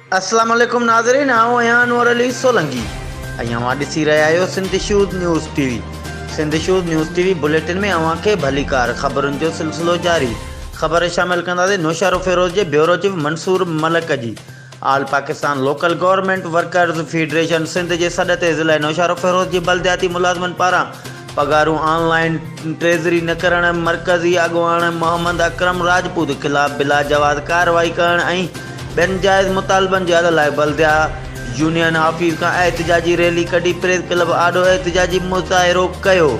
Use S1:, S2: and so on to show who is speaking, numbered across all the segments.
S1: अस्सलाम वालेकुम नाज़रीन, आऊं आहियां अनवर अली सोलंकी ऐं अवां ॾिसी रहिया आहियो सिंध शूज़ न्यूज़ टीवी। सिंध शूज़ न्यूज़ टीवी बुलेटिन में अवां खे भलीकार ख़बरुनि जो सिलसिलो जारी। ख़बर शामिल कंदासीं नौशारो फिरोज़ जे ब्यूरो चीफ मंसूर मलिक जी। All Pakistan local government workers federation Sindh जे सॾ ते ज़िला नौशारो फिरोज़ जी बलदियाती मुलाज़िमनि पारां पगारूं ऑनलाइन ट्रेज़री न करणु, मरकज़ी अॻुवाण मोहम्मद अकरम राजपूत ख़िलाफ़ बिला जवाज़ कार्रवाई करणु ऐं ॿियनि जाइज़ मुतालबनि जे हल लाइ बलदिया यूनियन ऑफिस खां एहतिजाजी रैली कढी प्रेस क्लब आॾो एहतिजाजी मुज़ाहिरो कयो।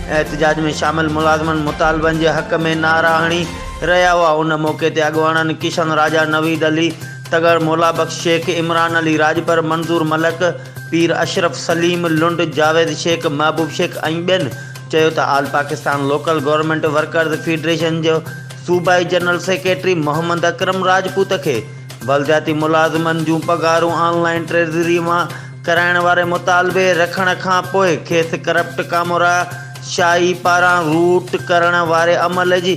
S1: एहतिजाज में शामिल मुलाज़िमनि मुतालबनि जे हक़ में नारा हणी रहिया हुआ। उन मौक़े ते अॻुवाणनि किशन राजा, नवीद अली तगर, मौला बख्श शेख, इमरान अली राजपर, मंज़ूर मलिक, पीर अशरफ सलीम, लुंड जावेद शेख, महबूब शेख ऐं ॿियनि चयो त all Pakistan local government workers federation जो सूबाई जनरल सेक्रेटरी मोहम्मद अकरम राजपूत खे बलदियाती मुलाज़िमनि जूं पगारूं ऑनलाइन ट्रेज़री मां कराइण वारे मुतालबे रखण खां पोइ खेसि करप्ट कामोरा शाही पारां रूट करण वारे अमल जी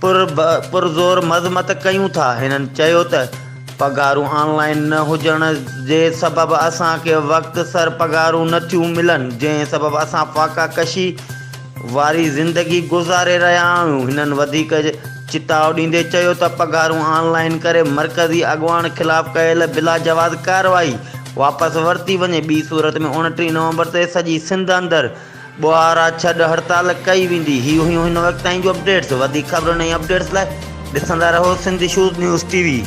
S1: पुरज़ोर मज़मत कयूं था। हिननि चयो त पगारूं ऑनलाइन न हुजण जे सबबि असांखे वक़्त सर पगारूं नथियूं मिलनि, जंहिं सबबि असां फ़ाक़ा कशी वारी ज़िंदगी गुज़ारे रहिया आहियूं। हिननि वधीक चिताव ॾींदे चयो त पगारूं ऑनलाइन करे मरकज़ी अॻुवाण ख़िलाफ़ कयल बिला जवाज़ कार्रवाई वापसि वरिती वञे। ॿी सूरत में 29 नवंबर ते सॼी सिंध अंदरि ॿुहारा छॾ हड़ताल कई वेंदी। ही हुयूं हिन वक़्त ताईं जूं अपडेट्स। वधीक ख़बरुनि ऐं अपडेट्स लाइ ॾिसंदा रहो सिंध शूज़ न्यूज़ टीवी।